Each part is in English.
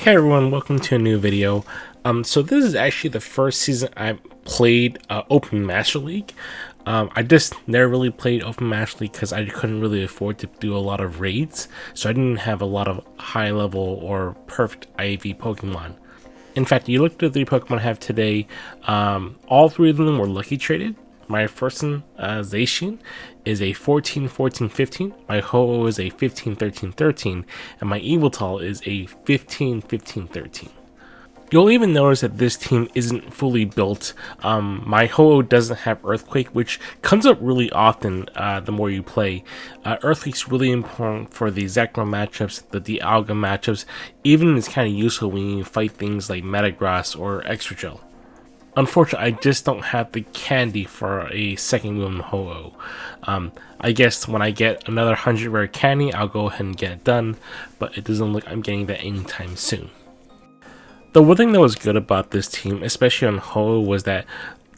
Hey everyone, welcome to a new video. So this is actually the first season I've played Open Master League. I just never really played Open Master League because I couldn't really afford to do a lot of raids, so I didn't have a lot of high level or perfect IV Pokemon. In fact, you look at the 3 Pokemon I have today, all 3 of them were lucky traded. My first one, Zacian, is a 14-14-15. My Ho-Oh is a 15-13-13. And my Yvetal is a 15-15-13. You'll even notice that this team isn't fully built. My Ho-Oh doesn't have Earthquake, which comes up really often the more you play. Earthquake's really important for the Zacian matchups, the Dialga matchups. Even it's kind of useful when you fight things like Metagross or Extra Gel. Unfortunately, I just don't have the candy for a second move in Ho-Oh. I guess when I get another 100 rare candy, I'll go ahead and get it done, but it doesn't look like I'm getting that anytime soon. The one thing that was good about this team, especially on Ho-Oh, was that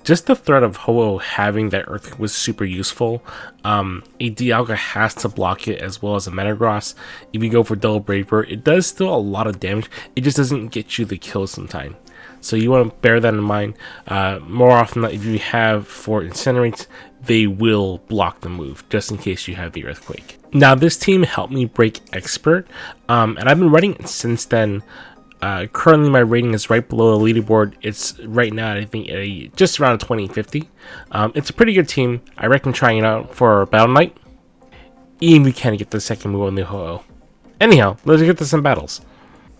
just the threat of Ho-Oh having that Earthquake was super useful. A Dialga has to block it as well as a Metagross. If you go for Double Brave Bird, it does still a lot of damage, it just doesn't get you the kill sometimes. So you want to bear that in mind. More often than not, if you have 4 Incinerates, they will block the move, just in case you have the Earthquake. Now, this team helped me break Expert, and I've been running it since then. Currently, my rating is right below the leaderboard. It's right now, I think, just around 2050. It's a pretty good team. I recommend trying it out for Battle Night. Even if we can't get the second move on the Ho-Oh. Anyhow, let's get to some battles.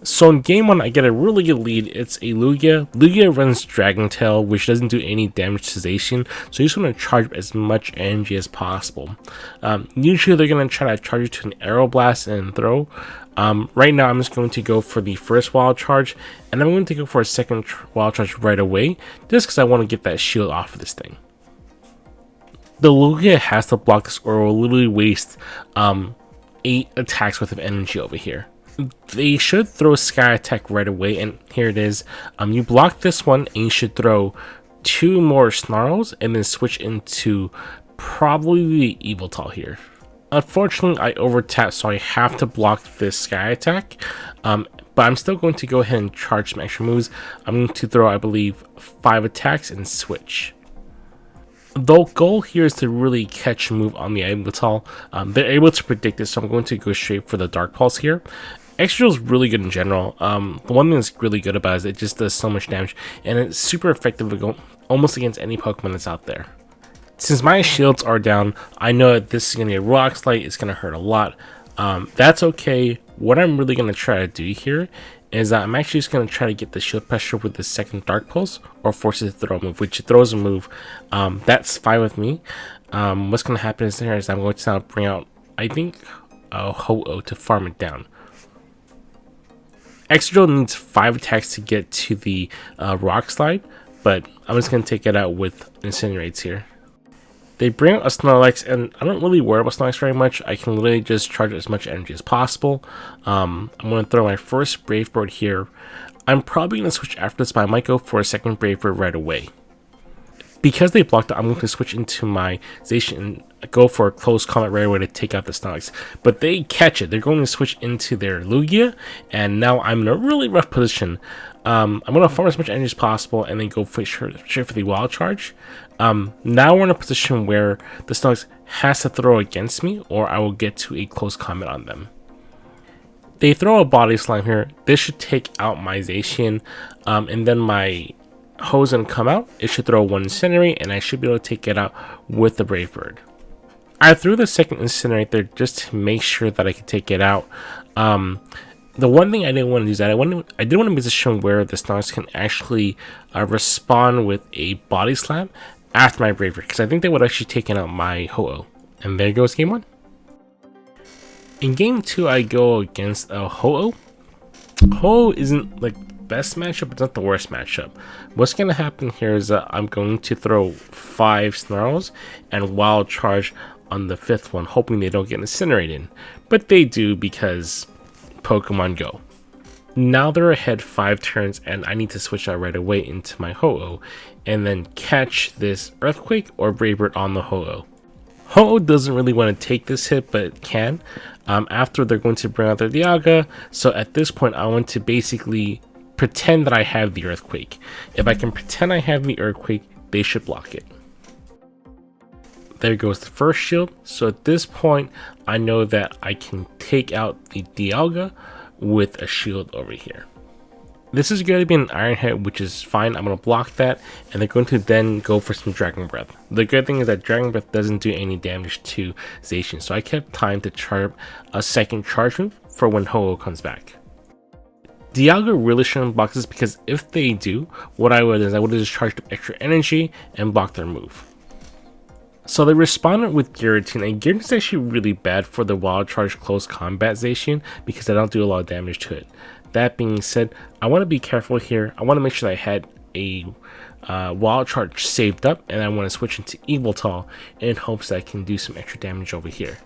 So in game 1, I get a really good lead. It's a Lugia. Lugia runs Dragon Tail, which doesn't do any damage to Zacian, so you just want to charge as much energy as possible. Usually they're going to try to charge you to an Aeroblast and throw. Right now I'm just going to go for the first Wild Charge, and I'm going to go for a second Wild Charge right away, just because I want to get that shield off of this thing. The Lugia has to block this or will literally waste 8 attacks worth of energy over here. They should throw Sky Attack right away, and here it is. You block this one, and you should throw 2 more Snarls, and then switch into probably the Yvetal here. Unfortunately, I overtapped, so I have to block this Sky Attack, but I'm still going to go ahead and charge some extra moves. I'm going to throw, I believe, 5 attacks and switch. The goal here is to really catch a move on the Yvetal. They're able to predict it, so I'm going to go straight for the Dark Pulse here. Extra is really good in general. The one thing that's really good about it is it just does so much damage, and it's super effective to go almost against any Pokemon that's out there. Since my shields are down, I know that this is going to be a Rock Slide. It's going to hurt a lot. That's okay. What I'm really going to try to do here is I'm actually just going to try to get the shield pressure with the second Dark Pulse, or force it to throw a move, which it throws a move. That's fine with me. What's going to happen is I'm going to now bring out, I think, Ho-Oh to farm it down. Extra needs 5 attacks to get to the Rock Slide, but I'm just going to take it out with Incinates here. They bring out a Snorlax, and I don't really worry about Snorlax very much. I can literally just charge as much energy as possible. I'm going to throw my first Brave Bird here. I'm probably going to switch after this, but I might go for a second Brave Bird right away. Because they blocked it, I'm going to switch into my Zacian and go for a close combat right away to take out the Snorlax. But they catch it. They're going to switch into their Lugia, and now I'm in a really rough position. I'm going to farm as much energy as possible and then go straight for the Wild Charge. Now we're in a position where the Snorlax has to throw against me, or I will get to a close combat on them. They throw a Body Slam here. This should take out my Zacian, and then my Ho-Oh's gonna come out. It should throw 1 Incinerate, and I should be able to take it out with the Brave Bird. I threw the second Incinerate there just to make sure that I could take it out. The one thing I didn't want to do is that I didn't want to be in a position where the Snarls can actually respond with a Body Slam after my Brave Bird, because I think they would actually taken out my Ho-Oh. And there goes game 1. In game 2, I go against a Ho-Oh. Ho-Oh isn't like best matchup, but not the worst matchup. What's going to happen here is that I'm going to throw 5 Snarls and Wild Charge on the 5th one, hoping they don't get incinerated. But they do, because Pokemon Go. Now they're ahead 5 turns, and I need to switch out right away into my Ho-Oh and then catch this Earthquake or Brave Bird on the Ho-Oh. Ho doesn't really want to take this hit, but can. After they're going to bring out their Dialga, so at this point I want to basically pretend that I have the Earthquake. If I can pretend I have the Earthquake, they should block it. There goes the first shield, so at this point I know that I can take out the Dialga with a shield over here. This is going to be an Iron Head, which is fine. I'm going to block that, and they're going to then go for some Dragon Breath. The good thing is that Dragon Breath doesn't do any damage to Zacian, so I kept time to charge a second charge move for when Ho-Oh comes back. Dialga really shouldn't block this, because if they do, what I would have just charged up extra energy and blocked their move. So they responded with Giratina, and Giratina is actually really bad for the Wild Charge Close Combat Zacian, because I don't do a lot of damage to it. That being said, I want to be careful here. I want to make sure that I had a Wild Charge saved up, and I want to switch into Yvetal in hopes that I can do some extra damage over here.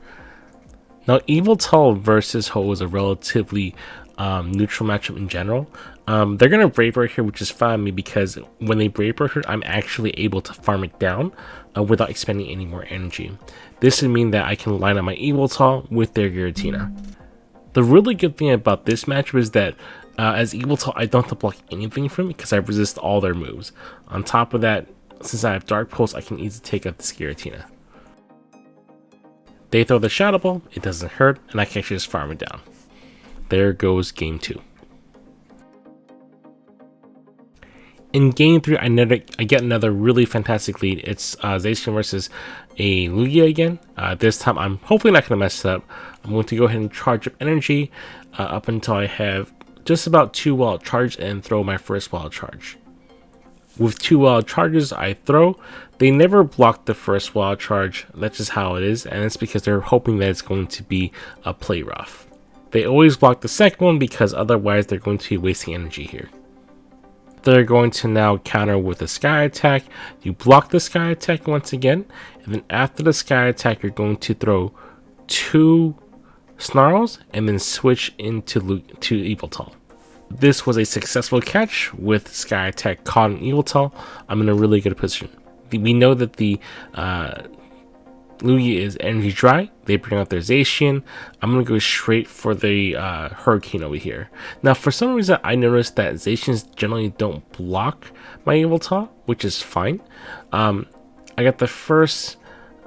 Now, Yvetal versus Ho is a relatively neutral matchup in general. They're going to Brave Bird here, which is fine with me, because when they Brave Bird here, I'm actually able to farm it down without expending any more energy. This would mean that I can line up my Yvetal with their Giratina. The really good thing about this matchup is that as Yvetal, I don't have to block anything from it because I resist all their moves. On top of that, since I have Dark Pulse, I can easily take out this Giratina. They throw the Shadow Ball, it doesn't hurt, and I can actually just farm it down. There goes game 2. In game 3, I get another really fantastic lead. It's Zacian versus a Lugia again. This time, I'm hopefully not going to mess it up. I'm going to go ahead and charge up energy up until I have just about 2 wild charge and throw my first wild charge. With 2 wild charges I throw, they never block the first wild charge. That's just how it is, and it's because they're hoping that it's going to be a play rough. They always block the second one because otherwise they're going to be wasting energy here. They're going to now counter with a Sky Attack. You block the Sky Attack once again, and then after the Sky Attack you're going to throw 2 Snarls and then switch into Yvetal. This was a successful catch with Sky Attack caught in Yvetal. I'm in a really good position. We know that the Lugia is energy dry. They bring out their Zacian. I'm going to go straight for the Hurricane over here. Now, for some reason, I noticed that Zacians generally don't block my Yvetal, which is fine. I got the first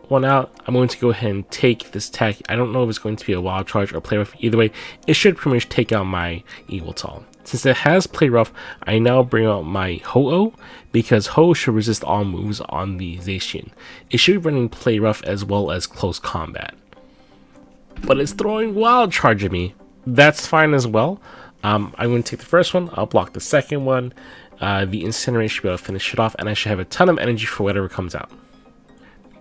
one out. I'm going to go ahead and take this attack. I don't know if it's going to be a Wild Charge or Play Rough. Either way, it should pretty much take out my Yvetal. Since it has Play Rough, I now bring out my Ho-Oh, because Ho should resist all moves on the Zacian. It should run in Play Rough as well as Close Combat. But it's throwing Wild Charge at me. That's fine as well. I'm going to take the first one. I'll block the second one. The Incinerate should be able to finish it off, and I should have a ton of energy for whatever comes out.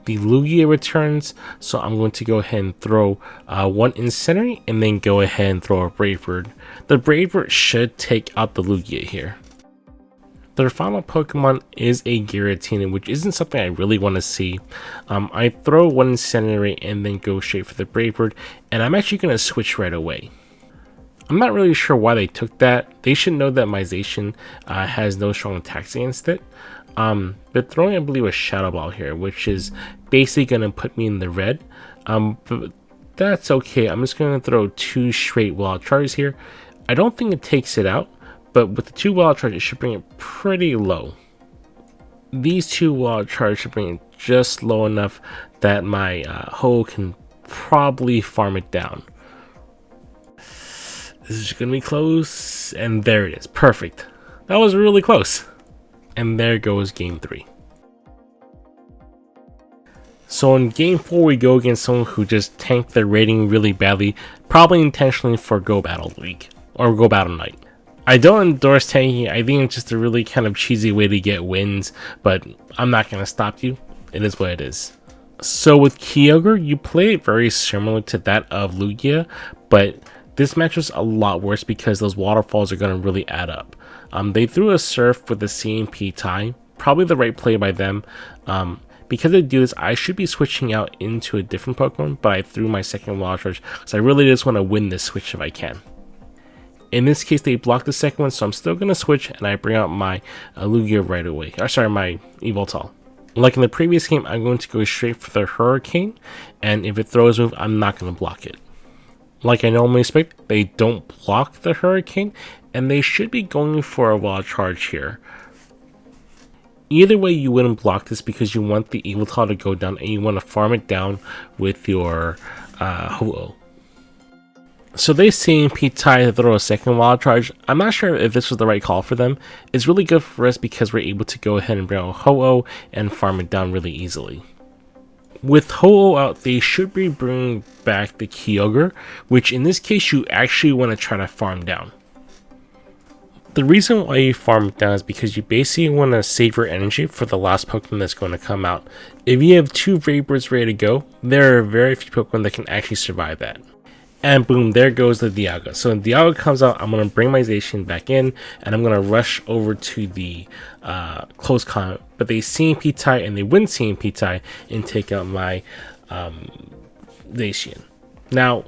The Lugia returns, so I'm going to go ahead and throw 1 Incinerate and then go ahead and throw a Brave Bird. The Brave Bird should take out the Lugia here. Their final Pokemon is a Giratina, which isn't something I really want to see. I throw 1 Incinerate and then go straight for the Brave Bird, and I'm actually going to switch right away. I'm not really sure why they took that. They should know that my Zacian has no strong attacks against it. But throwing, I believe, a Shadow Ball here, which is basically going to put me in the red. But that's okay. I'm just going to throw 2 straight Wild Charges here. I don't think it takes it out, but with the 2 Wild Charges, it should bring it pretty low. These 2 Wild Charges should bring it just low enough that my Ho can probably farm it down. This is going to be close, and there it is. Perfect. That was really close. And there goes game 3. So in game 4, we go against someone who just tanked their rating really badly, probably intentionally for Go Battle League, or Go Battle Night. I don't endorse tanking. I think it's just a really kind of cheesy way to get wins, but I'm not going to stop you. It is what it is. So with Kyogre, you play it very similar to that of Lugia, but this match was a lot worse because those waterfalls are going to really add up. They threw a Surf with the CMP tie, probably the right play by them. Because they do this, I should be switching out into a different Pokemon, but I threw my second Wild Charge, so I really just want to win this switch if I can. In this case, they blocked the second one, so I'm still going to switch, and I bring out my Lugia right away. Or sorry, my Yvetal. Like in the previous game, I'm going to go straight for the Hurricane, and if it throws move, I'm not going to block it. Like I normally expect, they don't block the Hurricane, and they should be going for a wild charge here. Either way, you wouldn't block this because you want the Yvetal to go down, and you want to farm it down with your Ho-Oh. So they see Yvetal to throw a second wild charge. I'm not sure if this was the right call for them. It's really good for us because we're able to go ahead and bring out Ho-Oh and farm it down really easily. With Ho-Oh out, they should be bringing back the Kyogre, which in this case you actually want to try to farm down. The reason why you farm it down is because you basically want to save your energy for the last Pokemon that's going to come out. If you have 2 Vapors ready to go, there are very few Pokemon that can actually survive that. And boom, there goes the Dialga. So when Dialga comes out, I'm going to bring my Zacian back in, and I'm going to rush over to the close combat. But they see Yvetal, and they wouldn't see Yvetal, and take out my Zacian. Now,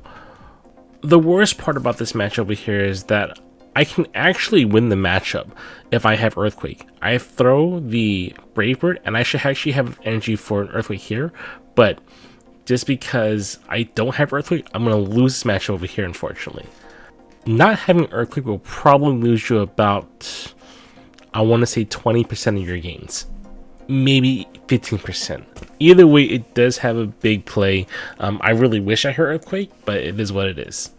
the worst part about this match over here is that I can actually win the matchup if I have Earthquake. I throw the Brave Bird, and I should actually have energy for an Earthquake here, but just because I don't have Earthquake, I'm going to lose this match over here, unfortunately. Not having Earthquake will probably lose you about, I want to say 20% of your games. Maybe 15%. Either way, it does have a big play. I really wish I had Earthquake, but it is what it is.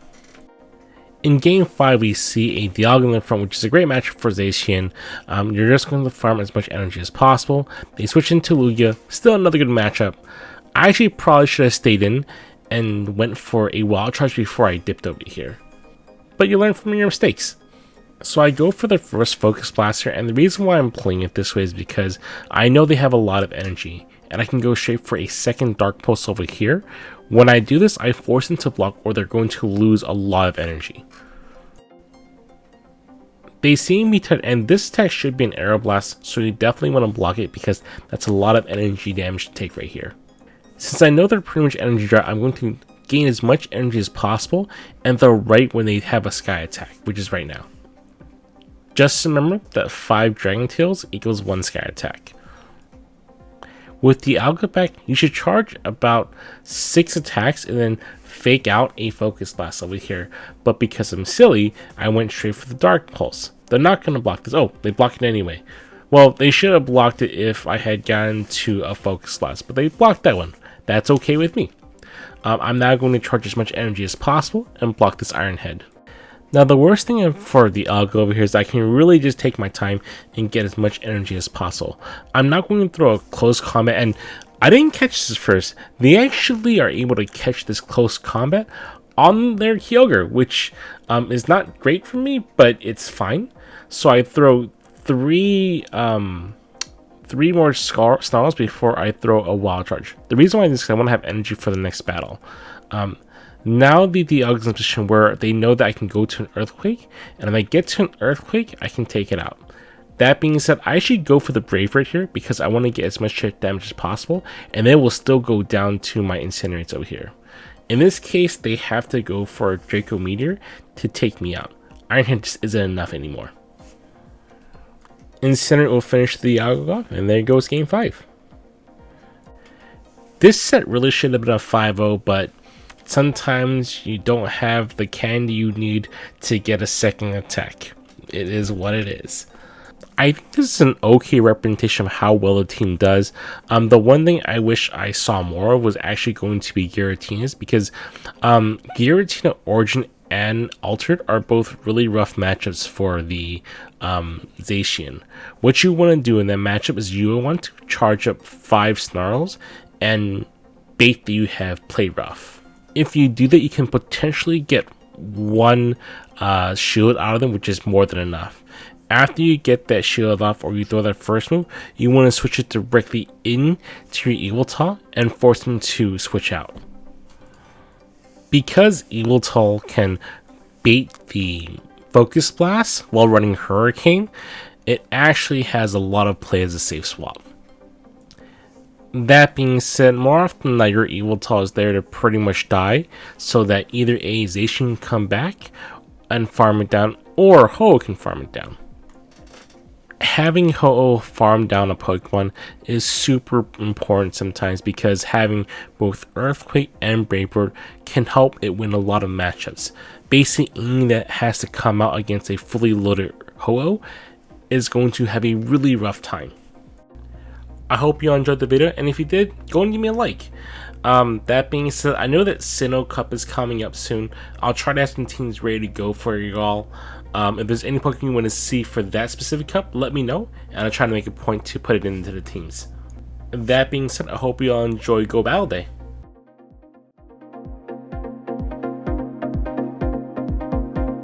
In Game 5, we see a Dialga in the front, which is a great matchup for Zacian. You're just going to farm as much energy as possible. They switch into Lugia, still another good matchup. I actually probably should have stayed in and went for a wild charge before I dipped over here. But you learn from your mistakes. So I go for the first Focus Blaster, and the reason why I'm playing it this way is because I know they have a lot of energy, and I can go straight for a second Dark Pulse over here. When I do this, I force them to block, or they're going to lose a lot of energy. They see me, and this attack should be an Aeroblast, so you definitely want to block it because that's a lot of energy damage to take right here. Since I know they're pretty much energy dry, I'm going to gain as much energy as possible and throw right when they have a Sky attack, which is right now. Just remember that 5 Dragon Tails equals 1 Sky attack. With the Alga back, you should charge about 6 attacks and then fake out a Focus Blast over here. But because I'm silly, I went straight for the Dark Pulse. They're not going to block this. Oh, they blocked it anyway. Well, they should have blocked it if I had gotten to a Focus Blast, but they blocked that one. That's okay with me. I'm now going to charge as much energy as possible and block this Iron Head. Now the worst thing for the Alga over here is I can really just take my time and get as much energy as possible. I'm not going to throw a close combat, and I didn't catch this first. They actually are able to catch this close combat on their Kyogre, which is not great for me, but it's fine. So I throw 3 more Snarls before I throw a Wild Charge. The reason why is because I want to have energy for the next battle. Now the Dialga's in a position where they know that I can go to an Earthquake, and if I get to an Earthquake, I can take it out. That being said, I should go for the Brave Bird here because I want to get as much chip damage as possible, and then we'll still go down to my Incinerates over here. In this case, they have to go for Draco Meteor to take me out. Iron Head just isn't enough anymore. Incinerate will finish the Dialga off, and there goes Game 5. This set really should have been a 5-0, but sometimes you don't have the candy you need to get a second attack. It is what it is. I think this is an okay representation of how well the team does. The one thing I wish I saw more of was actually going to be Giratina's, because Giratina Origin and Altered are both really rough matchups for the Zacian. What you want to do in that matchup is you want to charge up 5 Snarls and bait that you have play rough. If you do that, you can potentially get 1 shield out of them, which is more than enough. After you get that shield off, or you throw that first move, you want to switch it directly into your Yvetal and force them to switch out. Because Yvetal can bait the Focus Blast while running Hurricane, it actually has a lot of play as a safe swap. That being said, more often than not, your Yvetal is there to pretty much die, so that either a Zacian can come back and farm it down, or Ho can farm it down. having Ho-Oh farm down a Pokemon is super important sometimes, because having both Earthquake and Brave Bird can help it win a lot of matchups. Basically, anything that has to come out against a fully loaded Ho-Oh is going to have a really rough time. I hope you all enjoyed the video, and if you did, go and give me a like. That being said, I know that Sinnoh Cup is coming up soon. I'll try to have some teams ready to go for y'all. If there's any Pokemon you want to see for that specific cup, let me know, and I'll try to make a point to put it into the teams. That being said, I hope you all enjoy Go Battle Day.